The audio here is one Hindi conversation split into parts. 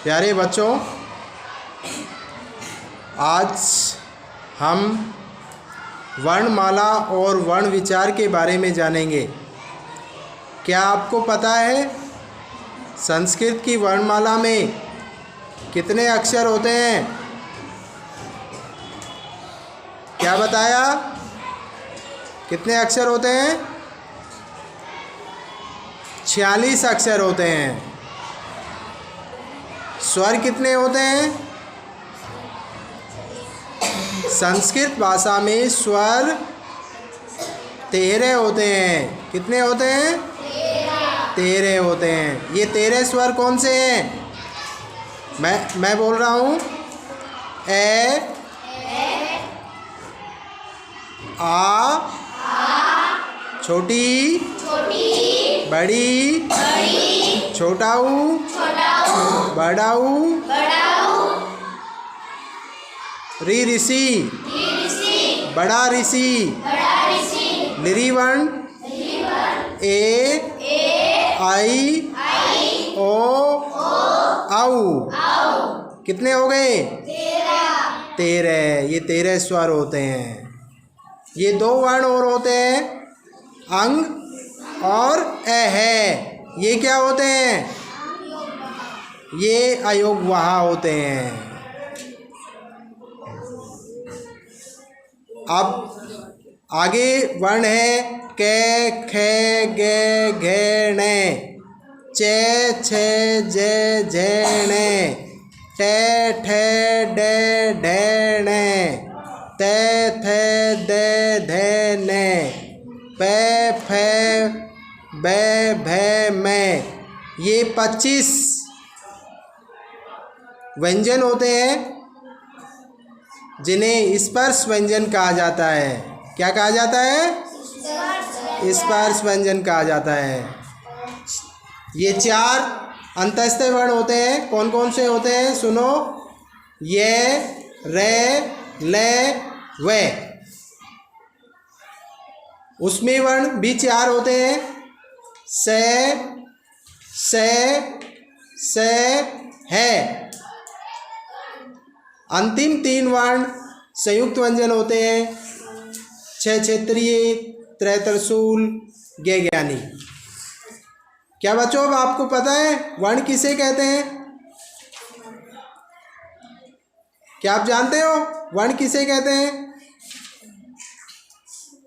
प्यारे बच्चों, आज हम वर्णमाला और वर्ण विचार के बारे में जानेंगे। क्या आपको पता है संस्कृत की वर्णमाला में कितने अक्षर होते हैं? क्या बताया? कितने अक्षर होते हैं? 46 अक्षर होते हैं। स्वर कितने होते हैं? संस्कृत भाषा में स्वर 13 होते हैं। कितने होते हैं? 13 होते हैं। ये 13 स्वर कौन से हैं? मैं बोल रहा हूँ। ए, आ, छोटी, बड़ी, छोटा ऊ, बड़ा ऊ, री ऋषि, बड़ा ऋषि, लिरी वर्ण, ए, आई, ओ, आउ। कितने हो गए? 13। ये 13 स्वर होते हैं। ये 2 वर्ण और होते हैं, अंग और ए है। ये क्या होते हैं? ये अयोगवाह होते हैं। अब आगे वर्ण है कै, खे, गे, घे, ने, चे, छे, जे, झे, ने, टे, ठे, डे, ढे, ने, ते, थे, दे, धे, ने, पे, फे, बे, भे, में। ये 25 व्यंजन होते हैं जिन्हें स्पर्श व्यंजन कहा जाता है। क्या कहा जाता है? स्पर्श व्यंजन कहा जाता है। ये 4 अंतस्थ वर्ण होते हैं। कौन कौन से होते हैं? सुनो। ये, रे, ले, वे। उसमें वर्ण भी 4 होते हैं। से, है। अंतिम 3 वर्ण संयुक्त व्यंजन होते हैं। 6 क्षेत्रीय, त्रय त्रिशूल, गे ज्ञानी। क्या बच्चों, अब आपको पता है वर्ण किसे कहते हैं? क्या आप जानते हो वर्ण किसे कहते हैं?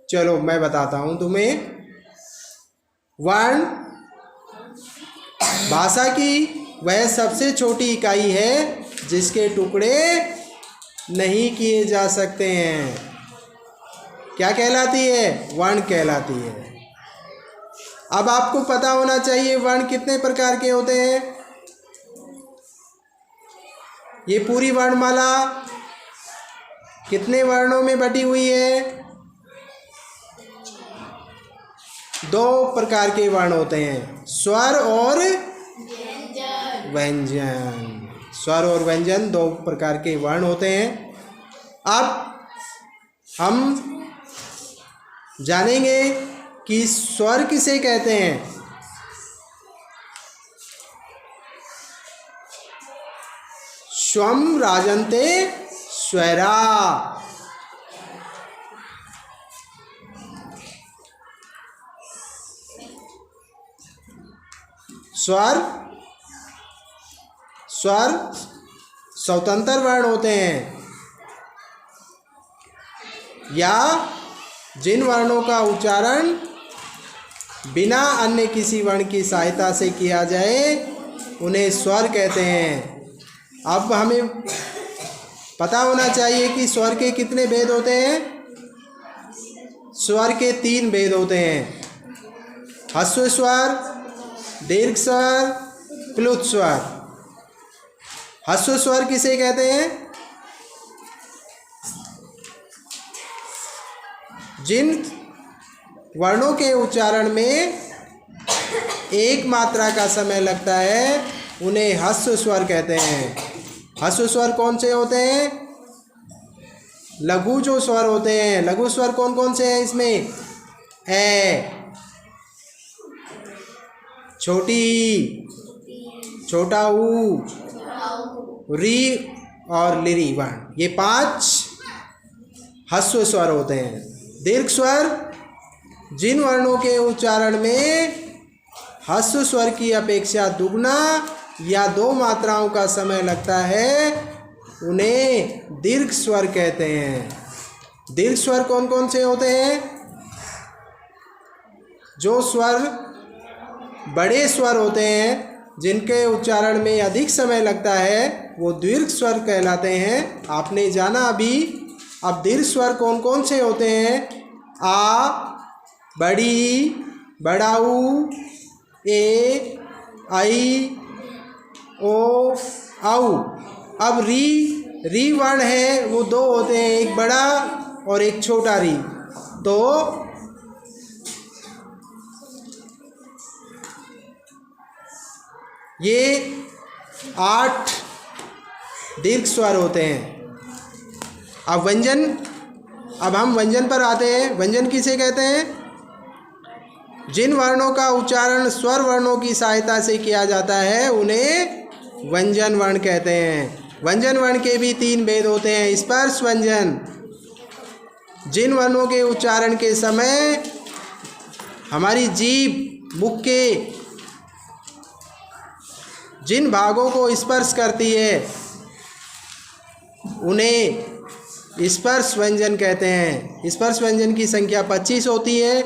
चलो मैं बताता हूं तुम्हें। वर्ण भाषा की वह सबसे छोटी इकाई है जिसके टुकड़े नहीं किए जा सकते हैं। क्या कहलाती है? वर्ण कहलाती है। अब आपको पता होना चाहिए वर्ण कितने प्रकार के होते हैं। ये पूरी वर्णमाला कितने वर्णों में बटी हुई है? 2 प्रकार के वर्ण होते हैं, स्वर और व्यंजन। स्वर और व्यंजन 2 प्रकार के वर्ण होते हैं। अब हम जानेंगे कि स्वर किसे कहते हैं। स्वम राजन्ते स्वरा। स्वर स्वतंत्र वर्ण होते हैं या जिन वर्णों का उच्चारण बिना अन्य किसी वर्ण की सहायता से किया जाए उन्हें स्वर कहते हैं। अब हमें पता होना चाहिए कि स्वर के कितने भेद होते हैं। स्वर के 3 भेद होते हैं, ह्रस्व स्वर, दीर्घ स्वर, प्लुत स्वर। ह्रस्व स्वर किसे कहते हैं? जिन वर्णों के उच्चारण में एक मात्रा का समय लगता है उन्हें ह्रस्व स्वर कहते हैं। ह्रस्व स्वर कौन से होते हैं? लघु जो स्वर होते हैं। लघु स्वर कौन कौन से हैं इसमें? ए, छोटी, छोटा ऊ, री और लिरी वर्ण, ये 5 ह्रस्व स्वर होते हैं। दीर्घ स्वर जिन वर्णों के उच्चारण में ह्रस्व स्वर की अपेक्षा दुगना या 2 मात्राओं का समय लगता है उन्हें दीर्घ स्वर कहते हैं। दीर्घ स्वर कौन कौन से होते हैं? जो स्वर बड़े स्वर होते हैं जिनके उच्चारण में अधिक समय लगता है वो दीर्घ स्वर कहलाते हैं। आपने जाना अभी। अब दीर्घ स्वर कौन कौन से होते हैं? आ, बड़ी, बड़ाऊ, ए, आई, ओ, औ। अब री वर्ण है वो 2 होते हैं, एक बड़ा और एक छोटा री। तो ये 8 दीर्घ स्वर होते हैं। अब व्यंजन, अब हम व्यंजन पर आते हैं। व्यंजन किसे कहते हैं? जिन वर्णों का उच्चारण स्वर वर्णों की सहायता से किया जाता है उन्हें व्यंजन वर्ण कहते हैं। व्यंजन वर्ण के भी 3 भेद होते हैं। स्पर्श व्यंजन, जिन वर्णों के उच्चारण के समय हमारी जीभ मुख के जिन भागों को स्पर्श करती है उन्हें स्पर्श व्यंजन कहते हैं। स्पर्श व्यंजन की संख्या 25 होती है।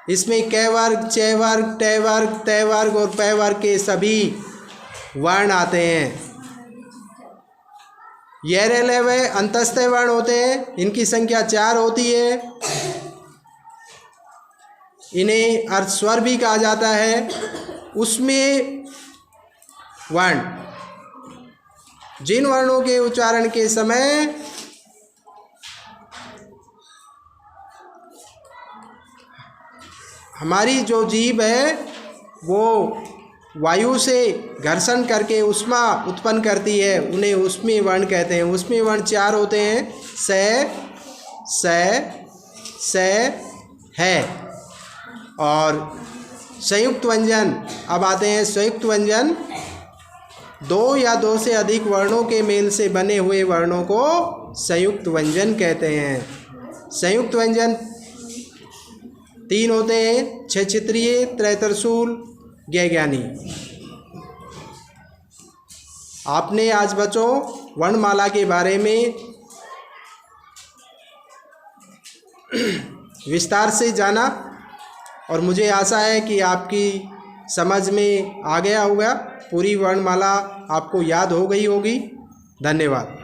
इसमें क वर्ग, च वर्ग, ट वर्ग, त वर्ग और प वर्ग के सभी वर्ण आते हैं। ये रेले वे अंतस्थ वर्ण होते हैं, इनकी संख्या 4 होती है। इन्हें अर्ध स्वर भी कहा जाता है। उसमें वर्ण, जिन वर्णों के उच्चारण के समय हमारी जो जीभ है वो वायु से घर्षण करके ऊष्मा उत्पन्न करती है उन्हें ऊष्मीय वर्ण कहते हैं। ऊष्मीय वर्ण 4 होते हैं। स, है। और संयुक्त व्यंजन, अब आते हैं संयुक्त व्यंजन। 2 या 2 से अधिक वर्णों के मेल से बने हुए वर्णों को संयुक्त व्यंजन कहते हैं। संयुक्त व्यंजन 3 होते हैं, क्षत्रिय, त्रैतरशूल, ज्ञानी। आपने आज बच्चों वर्णमाला के बारे में विस्तार से जाना और मुझे आशा है कि आपकी समझ में आ गया होगा। पूरी वर्णमाला आपको याद हो गई होगी। धन्यवाद।